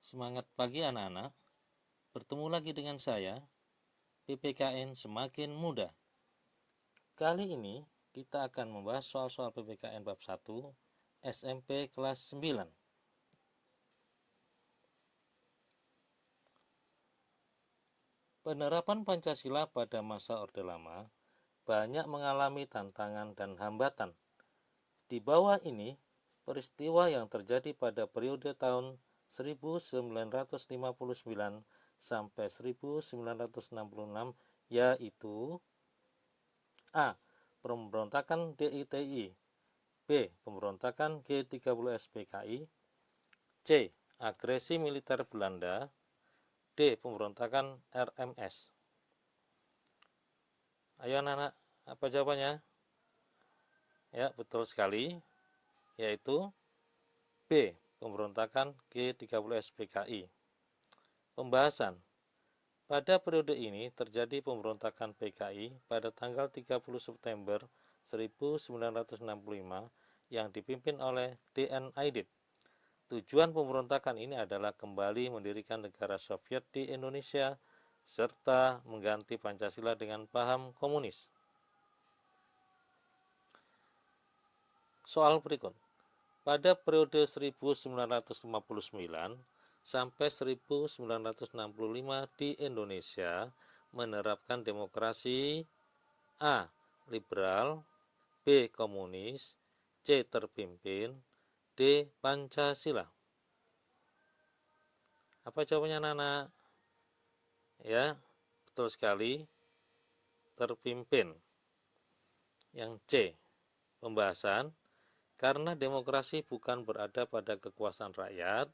Semangat pagi anak-anak, bertemu lagi dengan saya, PPKN Semakin Mudah. Kali ini kita akan membahas soal-soal PPKN bab 1 SMP kelas 9. Penerapan Pancasila pada masa Orde Lama banyak mengalami tantangan dan hambatan. Di bawah ini, peristiwa yang terjadi pada periode tahun 1959 sampai 1966 yaitu A. Pemberontakan DITI, B. Pemberontakan G30S PKI, C. Agresi militer Belanda, D. Pemberontakan RMS. Ayo anak-anak, apa jawabannya? Ya, betul sekali, yaitu B. Pemberontakan G30S PKI. Pembahasan. Pada periode ini terjadi pemberontakan PKI pada tanggal 30 September 1965 yang dipimpin oleh D.N. Aidit. Tujuan pemberontakan ini adalah kembali mendirikan negara Soviet di Indonesia serta mengganti Pancasila dengan paham komunis. Soal berikut. Pada periode 1959 sampai 1965 di Indonesia menerapkan demokrasi A. Liberal, B. Komunis, C. Terpimpin, D. Pancasila. Apa jawabannya anak-anak? Ya, betul sekali, terpimpin. Yang C. Pembahasan. Karena demokrasi bukan berada pada kekuasaan rakyat,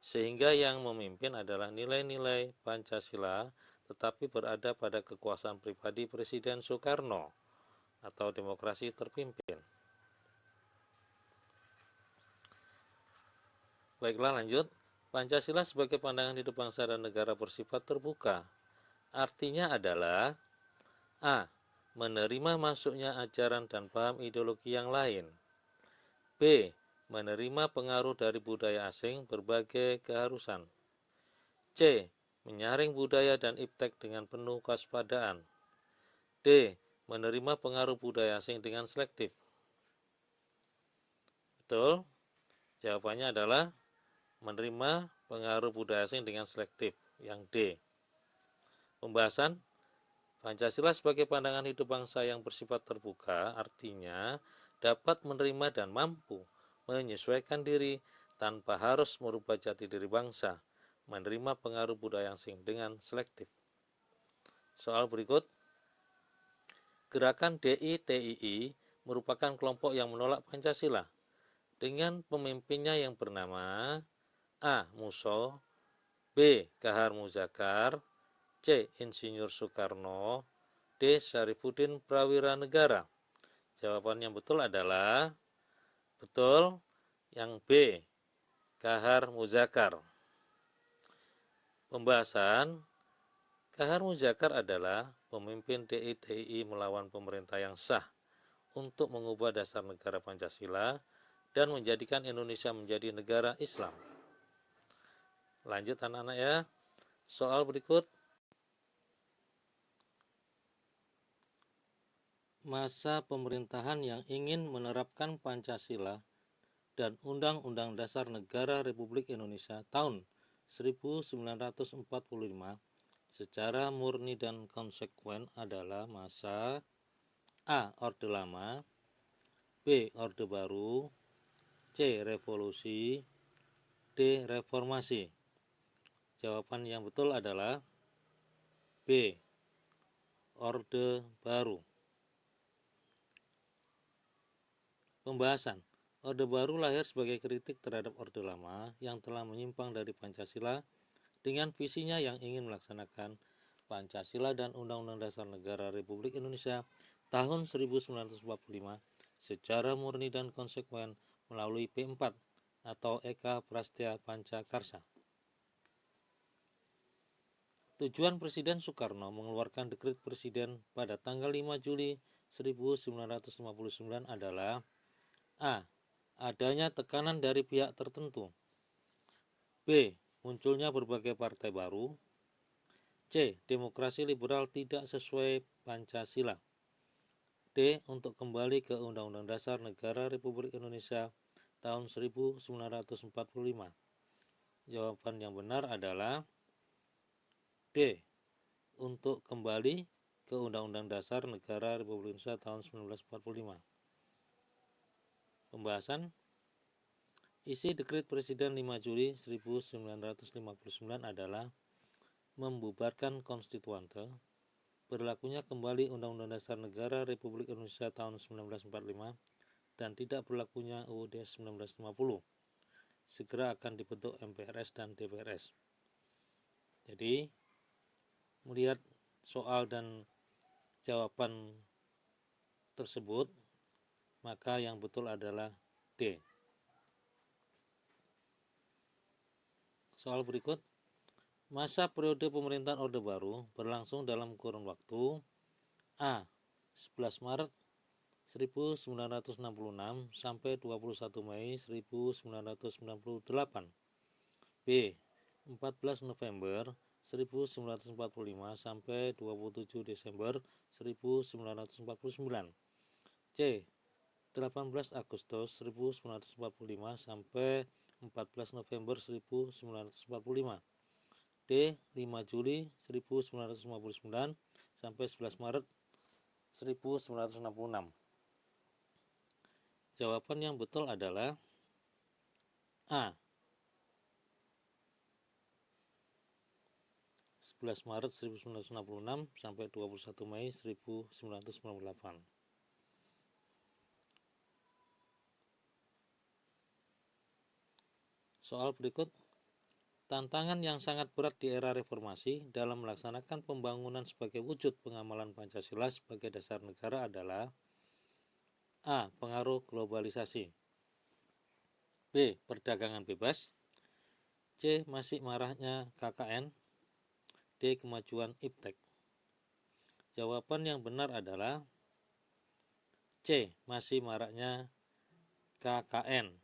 sehingga yang memimpin adalah nilai-nilai Pancasila, tetapi berada pada kekuasaan pribadi Presiden Soekarno, atau demokrasi terpimpin. Baiklah, lanjut. Pancasila sebagai pandangan hidup bangsa dan negara bersifat terbuka. Artinya adalah A. Menerima masuknya ajaran dan paham ideologi yang lain. B. Menerima pengaruh dari budaya asing berbagai keharusan. C. Menyaring budaya dan iptek dengan penuh kewaspadaan. D. Menerima pengaruh budaya asing dengan selektif. Betul? Jawabannya adalah menerima pengaruh budaya asing dengan selektif. Yang D. Pembahasan. Pancasila sebagai pandangan hidup bangsa yang bersifat terbuka artinya dapat menerima dan mampu menyesuaikan diri tanpa harus merubah jati diri bangsa, menerima pengaruh budaya asing dengan selektif. Soal berikut. Gerakan DITII merupakan kelompok yang menolak Pancasila dengan pemimpinnya yang bernama A. Musso, B. Kahar Muzakar, C. Insinyur Soekarno, D. Syarifuddin Prawira Negara. Jawaban yang betul adalah betul yang B. Kahar Muzakar. Pembahasan. Kahar Muzakar adalah pemimpin DITI melawan pemerintah yang sah untuk mengubah dasar negara Pancasila dan menjadikan Indonesia menjadi negara Islam. Lanjut anak-anak ya. Soal berikut. Masa pemerintahan yang ingin menerapkan Pancasila dan Undang-Undang Dasar Negara Republik Indonesia tahun 1945 secara murni dan konsekuen adalah masa A. Orde Lama, B. Orde Baru, C. Revolusi, D. Reformasi. Jawaban yang betul adalah B. Orde Baru. Pembahasan. Orde Baru lahir sebagai kritik terhadap Orde Lama yang telah menyimpang dari Pancasila dengan visinya yang ingin melaksanakan Pancasila dan Undang-Undang Dasar Negara Republik Indonesia tahun 1945 secara murni dan konsekuen melalui P4 atau Eka Prastya Pancakarsa. Tujuan Presiden Soekarno mengeluarkan dekret Presiden pada tanggal 5 Juli 1959 adalah A. Adanya tekanan dari pihak tertentu, B. munculnya berbagai partai baru. C. Demokrasi liberal tidak sesuai Pancasila. D. Untuk kembali ke Undang-Undang Dasar Negara Republik Indonesia tahun 1945. Jawaban yang benar adalah D. Untuk kembali ke Undang-Undang Dasar Negara Republik Indonesia tahun 1945. Pembahasan. Isi Dekret Presiden 5 Juli 1959 adalah membubarkan konstituante, berlakunya kembali Undang-Undang Dasar Negara Republik Indonesia tahun 1945, dan tidak berlakunya UUD 1950. Segera akan dibentuk MPRS dan DPRS. Jadi, melihat soal dan jawaban tersebut, maka yang betul adalah D. Soal berikut, masa periode pemerintahan Orde Baru berlangsung dalam kurun waktu A. 11 Maret 1966 sampai 21 Mei 1998. B. 14 November 1945 sampai 27 Desember 1949. C. 18 Agustus 1945 sampai 14 November 1945. D. 5 Juli 1959 sampai 11 Maret 1966. Jawaban yang betul adalah A. 11 Maret 1966 sampai 21 Mei 1998. Soal berikut, tantangan yang sangat berat di era reformasi dalam melaksanakan pembangunan sebagai wujud pengamalan Pancasila sebagai dasar negara adalah A. Pengaruh globalisasi. B. Perdagangan bebas. C. Masih maraknya KKN. D. Kemajuan iptek. Jawaban yang benar adalah C. Masih maraknya KKN.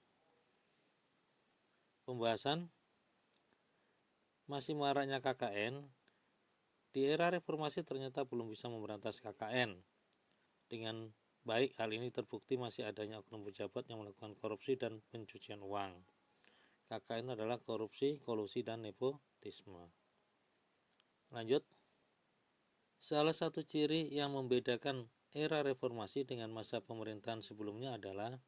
Pembahasan. Masih maraknya KKN, di era reformasi ternyata belum bisa memberantas KKN dengan baik. Hal ini terbukti masih adanya oknum pejabat yang melakukan korupsi dan pencucian uang. KKN adalah korupsi, kolusi, dan nepotisme. Lanjut. Salah satu ciri yang membedakan era reformasi dengan masa pemerintahan sebelumnya adalah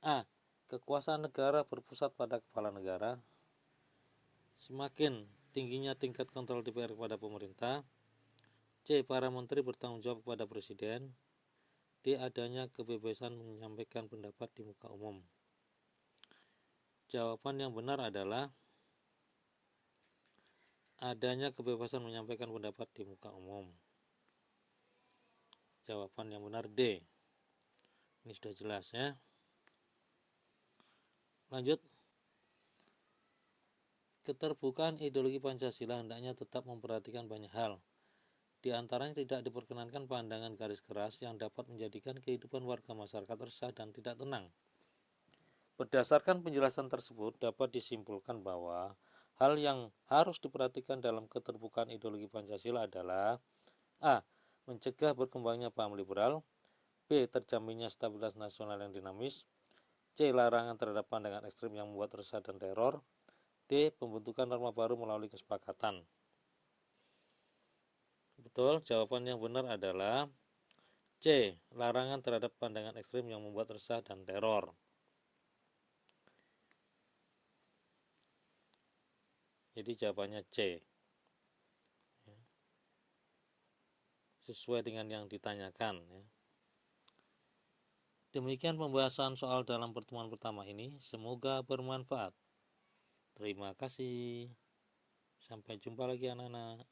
A. Kekuasaan negara berpusat pada kepala negara. Semakin tingginya tingkat kontrol DPR kepada pemerintah. C. Para menteri bertanggung jawab kepada presiden. D. Adanya kebebasan menyampaikan pendapat di muka umum. Jawaban yang benar adalah adanya kebebasan menyampaikan pendapat di muka umum. Jawaban yang benar D. Ini sudah jelas ya. Lanjut. Keterbukaan ideologi Pancasila hendaknya tetap memperhatikan banyak hal. Di antaranya tidak diperkenankan pandangan garis keras yang dapat menjadikan kehidupan warga masyarakat resah dan tidak tenang. Berdasarkan penjelasan tersebut dapat disimpulkan bahwa hal yang harus diperhatikan dalam keterbukaan ideologi Pancasila adalah A. Mencegah berkembangnya paham liberal. B. Terjaminnya stabilitas nasional yang dinamis. C. Larangan terhadap pandangan ekstrim yang membuat resah dan teror. D. Pembentukan norma baru melalui kesepakatan. Betul, jawaban yang benar adalah C. Larangan terhadap pandangan ekstrim yang membuat resah dan teror. Jadi jawabannya C. Sesuai dengan yang ditanyakan ya. Demikian pembahasan soal dalam pertemuan pertama ini. Semoga bermanfaat. Terima kasih. Sampai jumpa lagi anak-anak.